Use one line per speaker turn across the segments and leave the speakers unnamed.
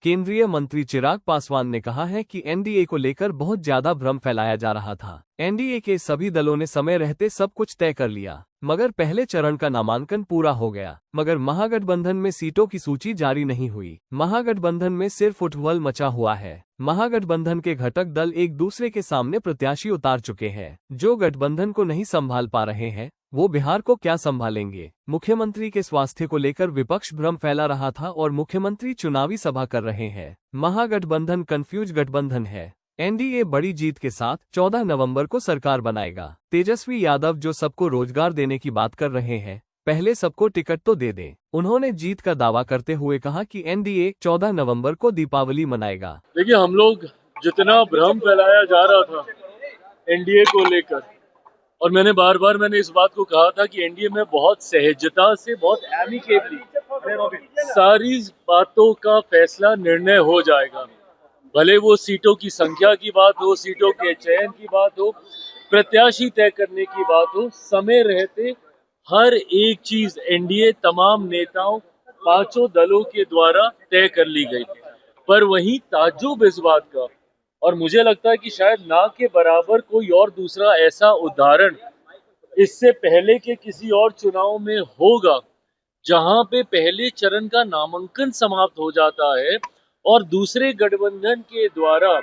केंद्रीय मंत्री चिराग पासवान ने कहा है कि एनडीए को लेकर बहुत ज्यादा भ्रम फैलाया जा रहा था। एनडीए के सभी दलों ने समय रहते सब कुछ तय कर लिया, मगर पहले चरण का नामांकन पूरा हो गया, मगर महागठबंधन में सीटों की सूची जारी नहीं हुई। महागठबंधन में सिर्फ उठबल मचा हुआ है। महागठबंधन के घटक दल एक दूसरे के सामने प्रत्याशी उतार चुके हैं। जो गठबंधन को नहीं संभाल पा रहे हैं वो बिहार को क्या संभालेंगे। मुख्यमंत्री के स्वास्थ्य को लेकर विपक्ष भ्रम फैला रहा था और मुख्यमंत्री चुनावी सभा कर रहे हैं। महागठबंधन कंफ्यूज गठबंधन है। एनडीए बड़ी जीत के साथ 14 नवंबर को सरकार बनाएगा। तेजस्वी यादव जो सबको रोजगार देने की बात कर रहे हैं, पहले सबको टिकट तो दे दें। उन्होंने जीत का दावा करते हुए कहा कि एनडीए 14 नवंबर को दीपावली मनाएगा।
देखिए, हम लोग जितना भ्रम फैलाया जा रहा था एनडीए को लेकर, और मैंने इस बात को कहा था कि एनडीए में बहुत सहजता से, बहुत एमिकेबली सारी बातों का फैसला, निर्णय हो जाएगा। भले वो सीटों की संख्या की बात हो, सीटों के चयन की बात हो, प्रत्याशी तय करने की बात हो, समय रहते हर एक चीज एनडीए तमाम नेताओं, पांचों दलों के द्वारा तय कर ली गई। पर वहीं ताज्जुब इस बात का, और मुझे लगता है कि शायद ना के बराबर कोई और दूसरा ऐसा उदाहरण इससे पहले के किसी और चुनाव में होगा, जहां पे पहले चरण का नामांकन समाप्त हो जाता है और दूसरे गठबंधन के द्वारा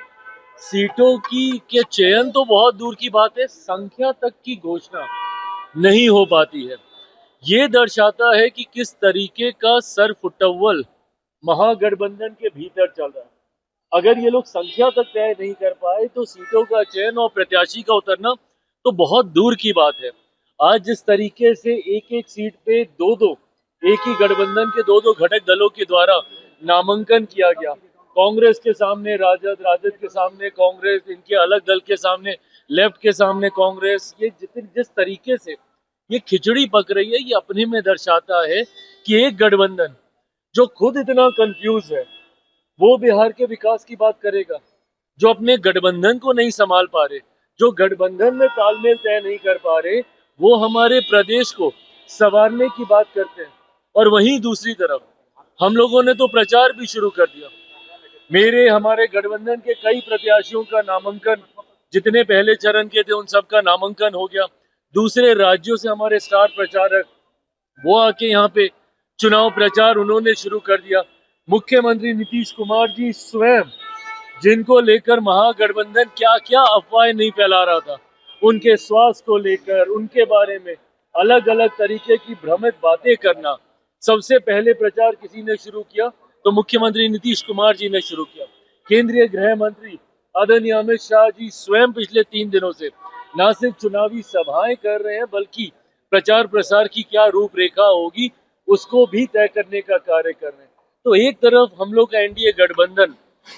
सीटों के चयन तो बहुत दूर की बात है, संख्या तक की घोषणा नहीं हो पाती है। ये दर्शाता है कि किस तरीके का सरफुटव्वल महागठबंधन के भीतर चल रहा है। अगर ये लोग संख्या तक तय नहीं कर पाए तो सीटों का चयन और प्रत्याशी का उतरना तो बहुत दूर की बात है। आज जिस तरीके से एक एक सीट पे दो एक ही गठबंधन के दो घटक दलों के द्वारा नामांकन किया गया, कांग्रेस के सामने राजद, राजद के सामने कांग्रेस, इनके अलग दल के सामने लेफ्ट के सामने कांग्रेस, ये जिस तरीके से ये खिचड़ी पक रही है, ये अपने में दर्शाता है कि एक गठबंधन जो खुद इतना कंफ्यूज है वो बिहार के विकास की बात करेगा। जो अपने गठबंधन को नहीं संभाल पा रहे, जो गठबंधन में तालमेल तय नहीं कर पा रहे, वो हमारे प्रदेश को संवारने की बात करते हैं। और वहीं दूसरी तरफ हम लोगों ने तो प्रचार भी शुरू कर दिया। हमारे गठबंधन के कई प्रत्याशियों का नामांकन, जितने पहले चरण के थे उन सब का नामांकन हो गया। दूसरे राज्यों से हमारे स्टार प्रचारक वो आके यहाँ पे चुनाव प्रचार उन्होंने शुरू कर दिया। मुख्यमंत्री नीतीश कुमार जी स्वयं, जिनको लेकर महागठबंधन क्या क्या अफवाहें नहीं फैला रहा था, उनके स्वास्थ्य को लेकर, उनके बारे में अलग अलग तरीके की भ्रमित बातें करना, सबसे पहले प्रचार किसी ने शुरू किया तो मुख्यमंत्री नीतीश कुमार जी ने शुरू किया। केंद्रीय गृह मंत्री आदरणीय अमित शाह जी स्वयं पिछले 3 दिनों से न सिर्फ चुनावी सभाएं कर रहे हैं, बल्कि प्रचार प्रसार की क्या रूपरेखा होगी उसको भी तय करने का कार्य कर रहे हैं। तो एक तरफ हम लोग का एनडीए गठबंधन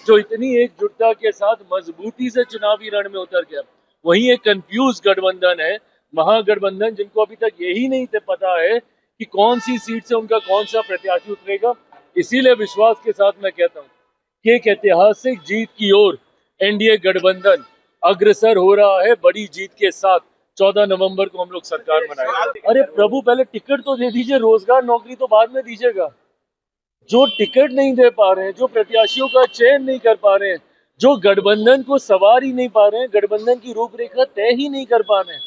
जो इतनी एकजुटता के साथ मजबूती से चुनावी रण में उतर गया, वहीं एक कंफ्यूज गठबंधन है, महागठबंधन, जिनको अभी तक यही नहीं पता है कि कौन सी सीट से उनका कौन सा प्रत्याशी उतरेगा। इसीलिए विश्वास के साथ मैं कहता हूँ कि एक ऐतिहासिक जीत की ओर एनडीए गठबंधन अग्रसर हो रहा है, बड़ी जीत के साथ। 14 नवंबर को हम लोग सरकार बनाएंगे। अरे प्रभु, पहले टिकट तो दे दीजिए, रोजगार नौकरी तो बाद में दीजिएगा। जो टिकट नहीं दे पा रहे हैं, जो प्रत्याशियों का चयन नहीं कर पा रहे हैं, जो गठबंधन को सवार ही नहीं पा रहे हैं, गठबंधन की रूपरेखा तय ही नहीं कर पा रहे हैं,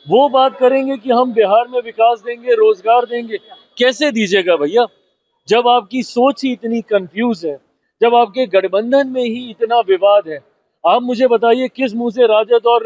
वो बात करेंगे कि हम बिहार में विकास देंगे, रोजगार देंगे। कैसे दीजिएगा भैया, जब आपकी सोच ही इतनी कंफ्यूज है, जब आपके गठबंधन में ही इतना विवाद है। आप मुझे बताइए किस मुंह से राजद और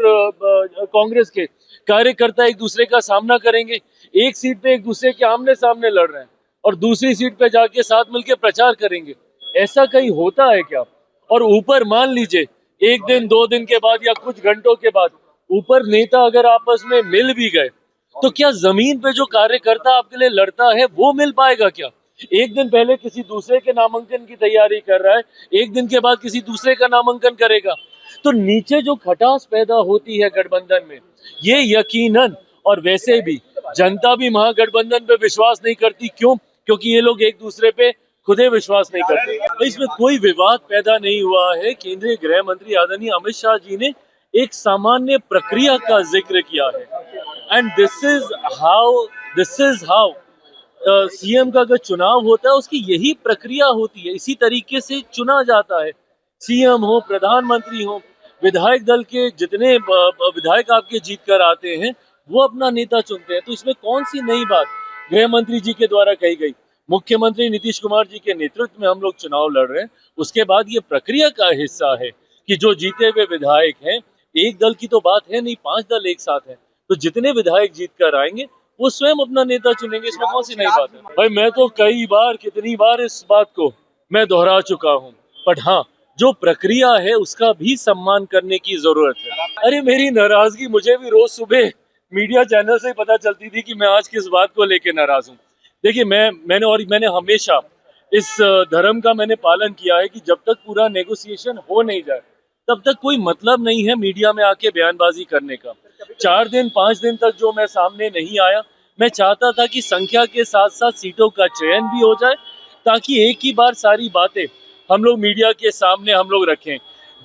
कांग्रेस के कार्यकर्ता एक दूसरे का सामना करेंगे। एक सीट पे एक दूसरे के आमने सामने लड़ रहे हैं और दूसरी सीट पे जाके साथ मिलकर प्रचार करेंगे। ऐसा कहीं होता है क्या? और ऊपर मान लीजिए 1 दिन 2 दिन के बाद या कुछ घंटों के बाद ऊपर नेता अगर आपस में मिल भी गए, तो क्या जमीन पे जो कार्यकर्ता आपके लिए लड़ता है वो मिल पाएगा क्या? 1 दिन पहले किसी दूसरे के नामांकन की तैयारी कर रहा है, 1 दिन के बाद किसी दूसरे का नामांकन करेगा। तो नीचे जो खटास पैदा होती है गठबंधन में, ये यकीनन, और वैसे भी जनता भी महागठबंधन पे विश्वास नहीं करती। क्यों? क्योंकि ये लोग एक दूसरे पे खुदे विश्वास नहीं करते। तो इसमें कोई विवाद पैदा नहीं हुआ है। केंद्रीय गृह मंत्री आदरणीय अमित शाह जी ने एक सामान्य प्रक्रिया का जिक्र किया है, and this is how CM का अगर चुनाव होता है उसकी यही प्रक्रिया होती है, इसी तरीके से चुना जाता है। सीएम हो, प्रधानमंत्री हो, विधायक दल के जितने विधायक आपके जीत कर आते हैं वो अपना नेता चुनते हैं। तो इसमें कौन सी नई बात गृह मंत्री जी के द्वारा कही गई। मुख्यमंत्री नीतीश कुमार जी के नेतृत्व में हम लोग चुनाव लड़ रहे हैं। उसके बाद ये प्रक्रिया का हिस्सा है कि जो जीते हुए विधायक हैं, एक दल की तो बात है नहीं, 5 दल एक साथ हैं, तो जितने विधायक जीत कर आएंगे वो स्वयं अपना नेता चुनेंगे। इसमें कौन सी नई बात है भाई। मैं तो कई बार, कितनी बार इस बात को मैं दोहरा चुका हूँ, बट हाँ, जो प्रक्रिया है उसका भी सम्मान करने की जरूरत है। अरे मेरी नाराजगी मुझे भी रोज सुबह मीडिया चैनल से पता चलती थी कि मैं आज किस बात को लेकर नाराज हूँ। देखिए, मैंने हमेशा इस धर्म का मैंने पालन किया है कि जब तक पूरा नेगोशिएशन हो नहीं जाए तब तक कोई मतलब नहीं है मीडिया में आके बयानबाजी करने का। 4 दिन 5 दिन तक जो मैं सामने नहीं आया, मैं चाहता था कि संख्या के साथ साथ सीटों का चयन भी हो जाए, ताकि एक ही बार सारी बातें हम लोग मीडिया के सामने हम लोग रखें।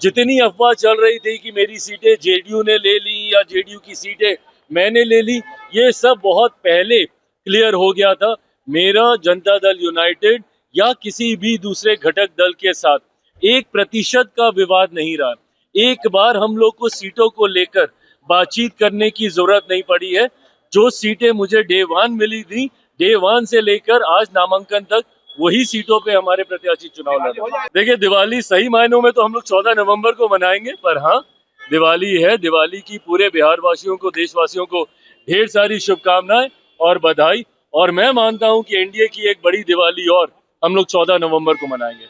जितनी अफवाह चल रही थी कि मेरी सीटें जेडीयू ने ले ली या जेडीयू की सीटें मैंने ले ली, ये सब बहुत पहले क्लियर हो गया था। मेरा जनता दल यूनाइटेड या किसी भी दूसरे घटक दल के साथ 1% का विवाद नहीं रहा। एक बार हम लोग को सीटों को लेकर बातचीत करने की जरूरत नहीं पड़ी है। जो सीटें मुझे डे 1 मिली थी, डे 1 से लेकर आज नामांकन तक वही सीटों पे हमारे प्रत्याशी चुनाव लड़ रहे हैं। देखिए, दिवाली सही मायनों में तो हम लोग 14 नवंबर को मनाएंगे, पर हाँ, दिवाली है। दिवाली की पूरे बिहार वासियों को, देशवासियों को ढेर सारी शुभकामनाएं और बधाई। और मैं मानता हूं कि एनडीए की एक बड़ी दिवाली और हम लोग 14 नवंबर को मनाएंगे।